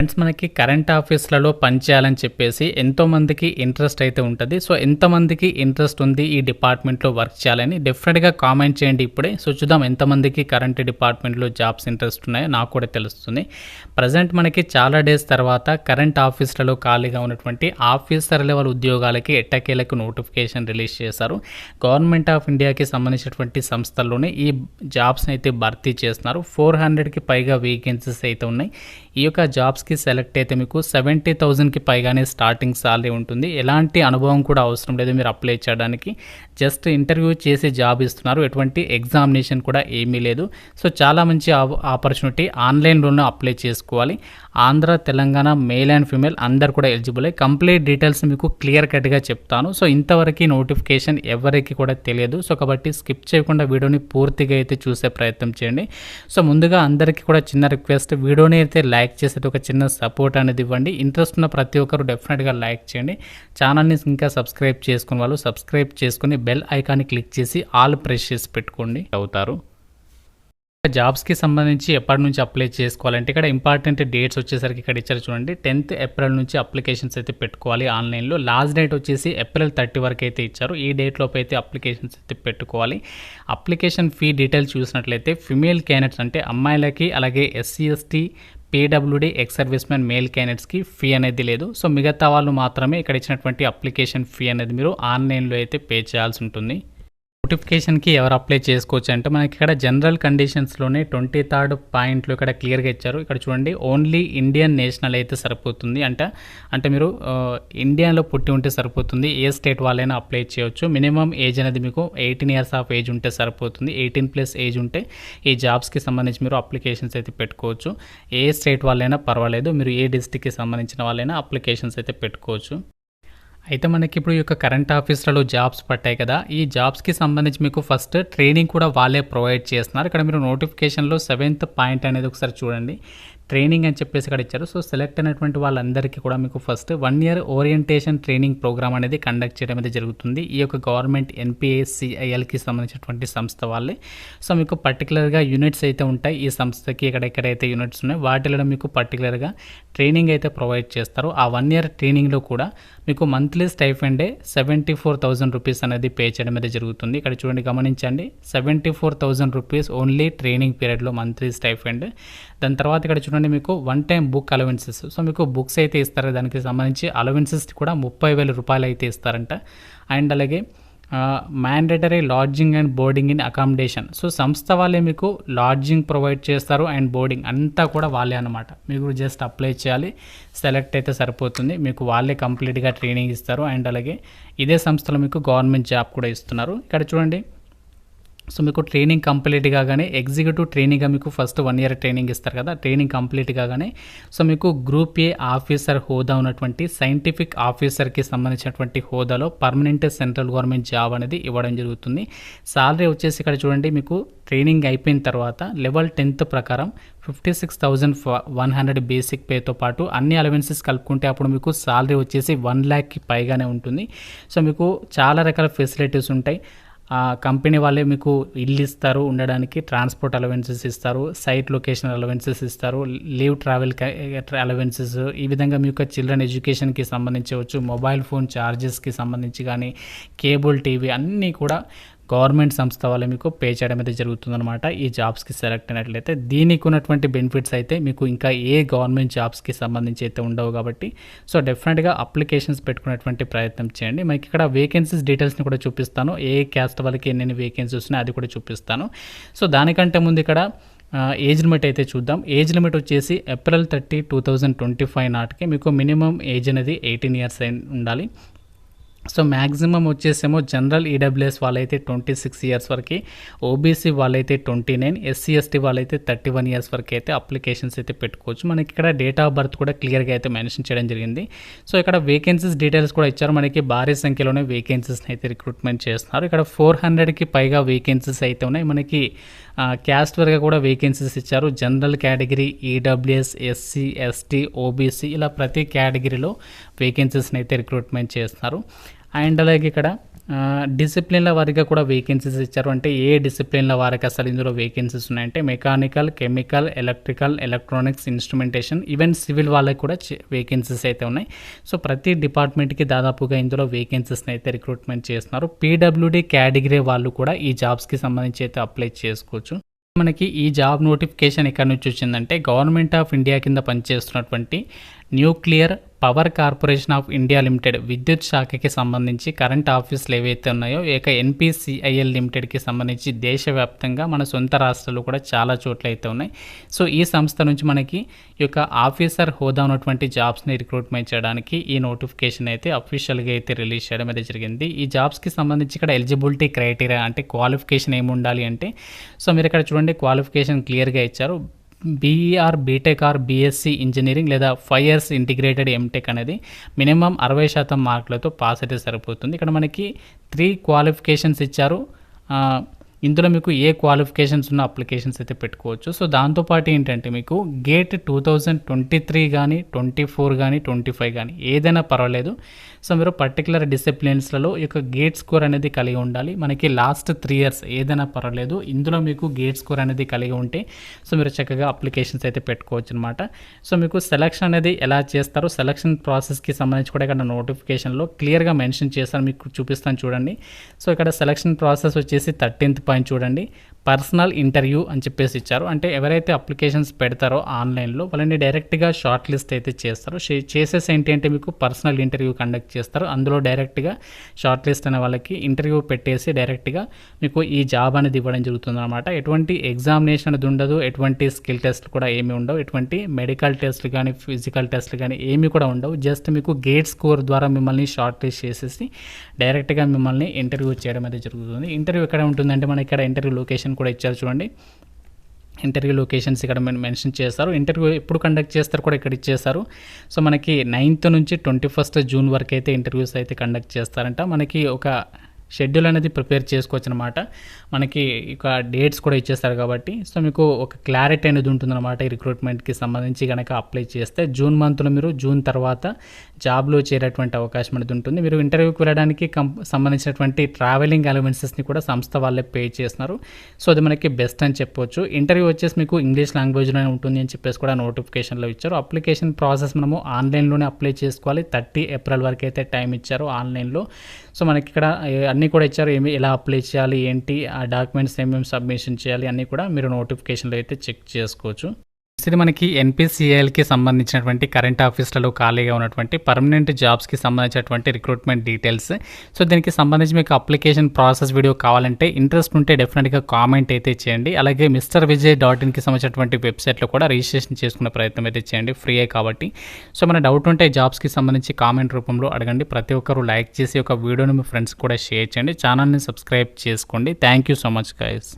Friends మనకి current ఆఫీస్లలో పనిచేయాలని చెప్పేసి ఎంతోమందికి ఇంట్రెస్ట్ అయితే ఉంటుంది. సో ఎంతమందికి ఇంట్రెస్ట్ ఉంది ఈ డిపార్ట్మెంట్లో వర్క్ చేయాలని డెఫినెట్గా కామెంట్ చేయండి ఇప్పుడే. సో చూద్దాం ఎంతమందికి కరెంట్ డిపార్ట్మెంట్లో జాబ్స్ ఇంట్రెస్ట్ ఉన్నాయో నాకు కూడా తెలుస్తుంది. ప్రజెంట్ మనకి చాలా డేస్ తర్వాత కరెంట్ ఆఫీస్లలో ఖాళీగా ఉన్నటువంటి ఆఫీసర్ లెవెల్ ఉద్యోగాలకి ఎట్టకేలకు నోటిఫికేషన్ రిలీజ్ చేశారు. గవర్నమెంట్ ఆఫ్ ఇండియాకి సంబంధించినటువంటి సంస్థల్లోనే ఈ జాబ్స్ని అయితే భర్తీ చేస్తున్నారు. 400కి పైగా వేకెన్సీస్ అయితే ఉన్నాయి. ఈ యొక్క జాబ్స్కి సెలెక్ట్ అయితే మీకు 70,000కి పైగానే స్టార్టింగ్ సాలరీ ఉంటుంది. ఎలాంటి అనుభవం కూడా అవసరం లేదు మీరు అప్లై చేయడానికి. జస్ట్ ఇంటర్వ్యూ చేసి జాబ్ ఇస్తున్నారు. ఎటువంటి ఎగ్జామినేషన్ కూడా ఏమీ లేదు. సో చాలా మంచి ఆపర్చునిటీ. ఆన్లైన్లోనే అప్లై చేసుకోవాలి. Andhra, Telangana, male and female అందరు కూడా ఎలిజిబుల్. కంప్లీట్ డీటెయిల్స్ మీకు క్లియర్ కట్గా చెప్తాను. సో ఇంతవరకు నోటిఫికేషన్ ఎవరికి కూడా తెలియదు. సో కాబట్టి స్కిప్ చేయకుండా వీడియోని పూర్తిగా అయితే చూసే ప్రయత్నం చేయండి. సో ముందుగా అందరికీ కూడా చిన్న రిక్వెస్ట్, వీడియోని అయితే లైక్ చేసేది ఒక చిన్న సపోర్ట్ అనేది ఇవ్వండి. ఇంట్రెస్ట్ ఉన్న ప్రతి ఒక్కరు డెఫినెట్గా లైక్ చేయండి. ఛానల్ని ఇంకా సబ్స్క్రైబ్ చేసుకుని వాళ్ళు సబ్స్క్రైబ్ చేసుకుని బెల్ ఐకాన్ని క్లిక్ చేసి ఆల్ ప్రెస్ చేసి పెట్టుకోండి అవుతారు. జాబ్స్కి సంబంధించి ఎప్పటి నుంచి అప్లై చేసుకోవాలంటే ఇక్కడ ఇంపార్టెంట్ డేట్స్ వచ్చేసరికి ఇక్కడ ఇచ్చారు చూడండి. 10th ఏప్రిల్ నుంచి అప్లికేషన్స్ అయితే పెట్టుకోవాలి ఆన్లైన్లో. లాస్ట్ డేట్ వచ్చేసి ఏప్రిల్ 30 వరకు అయితే ఇచ్చారు. ఈ డేట్లోపు అయితే అప్లికేషన్స్ అయితే పెట్టుకోవాలి. అప్లికేషన్ ఫీ డీటెయిల్స్ చూసినట్లయితే ఫిమేల్ క్యాండిడేట్స్ అంటే అమ్మాయిలకి, అలాగే SC ST PWD ex service man male క్యాండిడేట్స్కి ఫీ అనేది లేదు. సో మిగతా వాళ్ళు మాత్రమే ఇక్కడ ఇచ్చినటువంటి అప్లికేషన్ ఫీ అనేది మీరు ఆన్లైన్లో అయితే పే చేయాల్సి ఉంటుంది. నోటిఫికేషన్కి ఎవరు అప్లై చేసుకోవచ్చు అంటే మనకి ఇక్కడ జనరల్ కండిషన్స్లోనే 23rd పాయింట్లో ఇక్కడ క్లియర్గా ఇచ్చారు. ఇక్కడ చూడండి, ఓన్లీ ఇండియన్ నేషనల్ అయితే సరిపోతుంది. అంటే మీరు ఇండియాలో పుట్టి ఉంటే సరిపోతుంది. ఏ స్టేట్ వాళ్ళైనా అప్లై చేయవచ్చు. మినిమం ఏజ్ అనేది మీకు 18 years ఆఫ్ ఏజ్ ఉంటే సరిపోతుంది. 18+ ఏజ్ ఉంటే ఈ జాబ్స్కి సంబంధించి మీరు అప్లికేషన్స్ అయితే పెట్టుకోవచ్చు. ఏ స్టేట్ వాళ్ళైనా పర్వాలేదు. మీరు ఏ డిస్ట్రిక్ట్కి సంబంధించిన వాళ్ళైనా అప్లికేషన్స్ అయితే పెట్టుకోవచ్చు. అయితే మనకి ఇప్పుడు ఈ యొక్క కరెంట్ ఆఫీస్లలో జాబ్స్ పట్టాయి కదా, ఈ జాబ్స్కి సంబంధించి మీకు ఫస్ట్ ట్రైనింగ్ కూడా వాళ్ళే ప్రొవైడ్ చేస్తున్నారు. ఇక్కడ మీరు నోటిఫికేషన్లో 7th పాయింట్ అనేది ఒకసారి చూడండి. ట్రైనింగ్ అని చెప్పేసి ఇక్కడ ఇచ్చారు. సో సెలెక్ట్ అయినటువంటి వాళ్ళందరికీ కూడా మీకు first 1 year orientation training program అనేది కండక్ట్ చేయడం అనేది జరుగుతుంది. ఈ యొక్క గవర్నమెంట్ NPACILకి సంబంధించినటువంటి సంస్థ వాళ్ళే. సో మీకు పర్టికులర్గా యూనిట్స్ అయితే ఉంటాయి. ఈ సంస్థకి ఎక్కడెక్కడైతే యూనిట్స్ ఉన్నాయో వాటిలో మీకు పర్టికులర్గా ట్రైనింగ్ అయితే ప్రొవైడ్ చేస్తారు. ఆ 1 year ట్రైనింగ్లో కూడా మీకు మంత్లీ స్టైఫండే 74,000 రూపీస్ అనేది పే చేయడం అనేది జరుగుతుంది. ఇక్కడ చూడండి, గమనించండి, 74,000 రూపీస్ ఓన్లీ ట్రైనింగ్ పీరియడ్లో మంత్లీ స్టైఫండ్. దాని తర్వాత ఇక్కడ చూడండి, మీకు 1 time బుక్ అలవెన్సెస్. సో మీకు బుక్స్ అయితే ఇస్తారు. దానికి సంబంధించి అలవెన్సెస్ కూడా 30,000 రూపాయలు అయితే ఇస్తారంట. అండ్ అలాగే mandatory lodging and boarding in accommodation. So సంస్థ వాళ్ళే మీకు లాడ్జింగ్ ప్రొవైడ్ చేస్తారు అండ్ బోర్డింగ్ అంతా కూడా వాళ్ళే అనమాట. మీకు జస్ట్ అప్లై చేయాలి, సెలెక్ట్ అయితే సరిపోతుంది. మీకు వాళ్ళే కంప్లీట్గా ట్రైనింగ్ ఇస్తారు. అండ్ అలాగే ఇదే సంస్థలో మీకు గవర్నమెంట్ జాబ్ కూడా ఇస్తున్నారు. ఇక్కడ చూడండి, సో మీకు ట్రైనింగ్ కంప్లీట్ కాగానే ఎగ్జిక్యూటివ్ ట్రైనింగ్గా మీకు ఫస్ట్ 1 year ట్రైనింగ్ ఇస్తారు కదా. ట్రైనింగ్ కంప్లీట్ కాగానే సో మీకు గ్రూప్ A ఆఫీసర్ హోదా ఉన్నటువంటి సైంటిఫిక్ ఆఫీసర్కి సంబంధించినటువంటి హోదాలో పర్మనెంట్ సెంట్రల్ గవర్నమెంట్ జాబ్ అనేది ఇవ్వడం జరుగుతుంది. సాలరీ వచ్చేసి ఇక్కడ చూడండి, మీకు ట్రైనింగ్ అయిపోయిన తర్వాత లెవెల్ 10th ప్రకారం 56,100 బేసిక్ పేతో పాటు అన్ని అలవెన్సెస్ కలుపుకుంటే అప్పుడు మీకు సాలరీ వచ్చేసి 1 lakhకి పైగానే ఉంటుంది. సో మీకు చాలా రకాల ఫెసిలిటీస్ ఉంటాయి. కంపెనీ వాళ్ళే మీకు ఇల్లు ఇస్తారు ఉండడానికి, ట్రాన్స్పోర్ట్ అలవెన్సెస్ ఇస్తారు, సైట్ లొకేషన్ అలవెన్సెస్ ఇస్తారు, లీవ్ ట్రావెల్ అలవెన్సెస్. ఈ విధంగా మీకు చిల్డ్రన్ ఎడ్యుకేషన్కి సంబంధించవచ్చు, మొబైల్ ఫోన్ ఛార్జెస్కి సంబంధించి కానీ, కేబుల్ టీవీ అన్నీ కూడా గవర్నమెంట్ సంస్థ వల్ల మీకు పే చేయడం అయితే జరుగుతుందన్నమాట. ఈ జాబ్స్కి సెలెక్ట్ అయినట్లయితే దీనికి ఉన్నటువంటి బెనిఫిట్స్ అయితే మీకు ఇంకా ఏ గవర్నమెంట్ జాబ్స్కి సంబంధించి అయితే ఉండవు కాబట్టి సో డెఫినెట్గా అప్లికేషన్స్ పెట్టుకునేటువంటి ప్రయత్నం చేయండి. మనకి ఇక్కడ వేకెన్సీస్ డీటెయిల్స్ని కూడా చూపిస్తాను. ఏ క్యాస్ట్ వాళ్ళకి ఎన్ని వేకెన్సీస్ ఉన్నాయో అది కూడా చూపిస్తాను. సో దానికంటే ముందు ఇక్కడ ఏజ్ లిమిట్ అయితే చూద్దాం. ఏజ్ లిమిట్ వచ్చేసి ఏప్రిల్ 30, 2025 నాటికి మీకు మినిమం ఏజ్ అనేది 18 years అయి ఉండాలి. సో మ్యాక్సిమం వచ్చేసేమో జనరల్ EWS వాళ్ళైతే 26 years వరకు, OBC వాళ్ళైతే 29, SC ST వాళ్ళైతే 31 years వరకు అయితే అప్లికేషన్స్ అయితే పెట్టుకోవచ్చు. మనకి ఇక్కడ డేట్ ఆఫ్ బర్త్ కూడా క్లియర్గా అయితే మెన్షన్ చేయడం జరిగింది. సో ఇక్కడ వేకెన్సీస్ డీటెయిల్స్ కూడా ఇచ్చారు. మనకి భారీ సంఖ్యలోనే వేకెన్సీస్ని అయితే రిక్రూట్మెంట్ చేస్తున్నారు. ఇక్కడ 400కి పైగా వేకెన్సీస్ అయితే ఉన్నాయి. మనకి క్యాస్ట్ వరకు కూడా వేకెన్సీస్ ఇచ్చారు. General category, EWS, SC ST, OBC ఇలా ప్రతి కేటగిరీలో వేకెన్సీస్ని అయితే రిక్రూట్మెంట్ చేస్తున్నారు. అండ్ అలాగే ఇక్కడ డిసిప్లిన్ల వారీగా కూడా వేకెన్సీస్ ఇచ్చారు. అంటే ఏ డిసిప్లిన్ల వారికి అసలు ఇందులో వేకెన్సీస్ ఉన్నాయంటే mechanical, chemical, electrical, electronics, instrumentation, even civil వాళ్ళకి కూడా వేకెన్సీస్ అయితే ఉన్నాయి. సో ప్రతి డిపార్ట్మెంట్కి దాదాపుగా ఇందులో వేకెన్సీస్ని అయితే రిక్రూట్మెంట్ చేస్తున్నారు. పీడబ్ల్యూడీ కేటగిరీ వాళ్ళు కూడా ఈ జాబ్స్కి సంబంధించి అయితే అప్లై చేసుకోవచ్చు. మనకి ఈ జాబ్ నోటిఫికేషన్ ఎక్కడి నుంచి వచ్చిందంటే గవర్నమెంట్ ఆఫ్ ఇండియా కింద పనిచేస్తున్నటువంటి nuclear power corporation of India limited విద్యుత్ శాఖకి సంబంధించి కరెంట్ ఆఫీసులు ఏవైతే ఉన్నాయో ఇక ఎన్పిసిఐఎల్ లిమిటెడ్కి సంబంధించి దేశవ్యాప్తంగా మన సొంత రాష్ట్రాలు కూడా చాలా చోట్ల అయితే ఉన్నాయి. సో ఈ సంస్థ నుంచి మనకి ఈ యొక్క ఆఫీసర్ హోదా ఉన్నటువంటి జాబ్స్ని రిక్రూట్మెంట్ చేయడానికి ఈ నోటిఫికేషన్ అయితే అఫీషియల్గా అయితే రిలీజ్ చేయడం అయితే జరిగింది. ఈ జాబ్స్కి సంబంధించి ఇక్కడ ఎలిజిబిలిటీ క్రైటీరియా అంటే క్వాలిఫికేషన్ ఏమి ఉండాలి అంటే సో మీరు ఇక్కడ చూడండి క్వాలిఫికేషన్ క్లియర్గా ఇచ్చారు. BE or, BTech or BSc engineering లేదా 5 years ఇంటిగ్రేటెడ్ ఎంటెక్ అనేది మినిమం 60% మార్కులతో పాస్ అయితే సరిపోతుంది. ఇక్కడ మనకి 3 క్వాలిఫికేషన్స్ ఇచ్చారు. ఇందులో మీకు ఏ క్వాలిఫికేషన్స్ ఉన్న అప్లికేషన్స్ అయితే పెట్టుకోవచ్చు. సో దాంతోపాటు ఏంటంటే మీకు గేట్ 2023 కానీ 24 కానీ 25 కానీ ఏదైనా పర్వాలేదు. సో మీరు పర్టికులర్ డిసిప్లిన్స్లలో ఈ యొక్క గేట్ స్కోర్ అనేది కలిగి ఉండాలి. మనకి లాస్ట్ 3 years ఏదైనా పర్వాలేదు. ఇందులో మీకు గేట్ స్కోర్ అనేది కలిగి ఉంటే సో మీరు చక్కగా అప్లికేషన్స్ అయితే పెట్టుకోవచ్చు అనమాట. సో మీకు సెలక్షన్ అనేది ఎలా చేస్తారో సెలక్షన్ ప్రాసెస్కి సంబంధించి కూడా ఇక్కడ నోటిఫికేషన్లో క్లియర్గా మెన్షన్ చేస్తాను, మీకు చూపిస్తాను చూడండి. సో ఇక్కడ సెలక్షన్ ప్రాసెస్ వచ్చేసి 13th పాయింట్ చూడండి, పర్సనల్ ఇంటర్వ్యూ అని చెప్పేసి ఇచ్చారు. అంటే ఎవరైతే అప్లికేషన్స్ పెడతారో ఆన్లైన్లో వాళ్ళని డైరెక్ట్గా షార్ట్ లిస్ట్ అయితే చేస్తారు. చేసేసి ఏంటి అంటే మీకు పర్సనల్ ఇంటర్వ్యూ కండక్ట్ చేస్తారు. అందులో డైరెక్ట్గా షార్ట్ లిస్ట్ అనే వాళ్ళకి ఇంటర్వ్యూ పెట్టేసి డైరెక్ట్గా మీకు ఈ జాబ్ అనేది ఇవ్వడం జరుగుతుంది అనమాట. ఎటువంటి ఎగ్జామినేషన్ అనేది ఉండదు, ఎటువంటి స్కిల్ టెస్ట్లు కూడా ఏమీ ఉండవు, ఎటువంటి మెడికల్ టెస్ట్లు కానీ ఫిజికల్ టెస్ట్లు కానీ ఏమీ కూడా ఉండవు. జస్ట్ మీకు గేట్ స్కోర్ ద్వారా మిమ్మల్ని షార్ట్ లిస్ట్ చేసేసి డైరెక్ట్గా మిమ్మల్ని ఇంటర్వ్యూ చేయడం అయితే జరుగుతుంది. ఇంటర్వ్యూ ఎక్కడ ఉంటుందంటే మనకి ఇక్కడ ఇంటర్వ్యూ లొకేషన్ కూడా ఇచ్చారు చూడండి. ఇంటర్వ్యూ లొకేషన్స్ ఇక్కడ మెన్షన్ చేస్తారు. ఇంటర్వ్యూ ఎప్పుడు కండక్ట్ చేస్తారు కూడా ఇక్కడ ఇచ్చేస్తారు. సో మనకి 9th నుంచి 21st June వరకు అయితే ఇంటర్వ్యూస్ అయితే కండక్ట్ చేస్తారంట. మనకి ఒక షెడ్యూల్ అనేది ప్రిపేర్ చేసుకోవచ్చు అనమాట. మనకి ఇక డేట్స్ కూడా ఇచ్చేస్తారు కాబట్టి సో మీకు ఒక క్లారిటీ అనేది ఉంటుందన్నమాట. ఈ రిక్రూట్మెంట్కి సంబంధించి కనుక అప్లై చేస్తే జూన్ మంత్లో మీరు జూన్ తర్వాత జాబ్లో చేరేటువంటి అవకాశం అనేది ఉంటుంది. మీరు ఇంటర్వ్యూకి వెళ్ళడానికి సంబంధించినటువంటి ట్రావెలింగ్ అలవెన్సెస్ని కూడా సంస్థ వాళ్ళే పే చేస్తున్నారు. సో అది మనకి బెస్ట్ అని చెప్పొచ్చు. ఇంటర్వ్యూ వచ్చేసి మీకు ఇంగ్లీష్ లాంగ్వేజ్లోనే ఉంటుంది అని చెప్పేసి కూడా నోటిఫికేషన్లో ఇచ్చారు. అప్లికేషన్ ప్రాసెస్ మనము ఆన్లైన్లోనే అప్లై చేసుకోవాలి. 30 April వరకు అయితే టైం ఇచ్చారు ఆన్లైన్లో. సో మనకి ఇక్కడ అన్నీ కూడా ఇచ్చారు, ఎలా అప్లై చేయాలి, ఏంటి ఆ డాక్యుమెంట్స్ ఏమేమి సబ్మిషన్ చేయాలి అన్నీ కూడా మీరు నోటిఫికేషన్లో అయితే చెక్ చేసుకోవచ్చు. ఇది మనకి ఎన్పిసిఐఎల్కి సంబంధించినటువంటి కరెంట్ ఆఫీస్లలో ఖాళీగా ఉన్నటువంటి పర్మనెంట్ జాబ్స్కి సంబంధించినటువంటి రిక్రూట్మెంట్ డీటెయిల్స్. సో దీనికి సంబంధించి మీకు అప్లికేషన్ ప్రాసెస్ వీడియో కావాలంటే ఇంట్రెస్ట్ ఉంటే డెఫినెట్గా కామెంట్ అయితే చేయండి. అలాగే MrVijay.inకి సంబంధించినటువంటి వెబ్సైట్లో కూడా రిజిస్ట్రేషన్ చేసుకునే ప్రయత్నం అయితే చేయండి, ఫ్రీయే కాబట్టి. సో మన డౌట్ ఉంటే జాబ్స్కి సంబంధించి కామెంట్ రూపంలో అడగండి. ప్రతి ఒక్కరు లైక్ చేసి ఒక వీడియోని మీ ఫ్రెండ్స్ కూడా షేర్ చేయండి. ఛానల్ని సబ్స్క్రైబ్ చేసుకోండి. Thank you so much guys.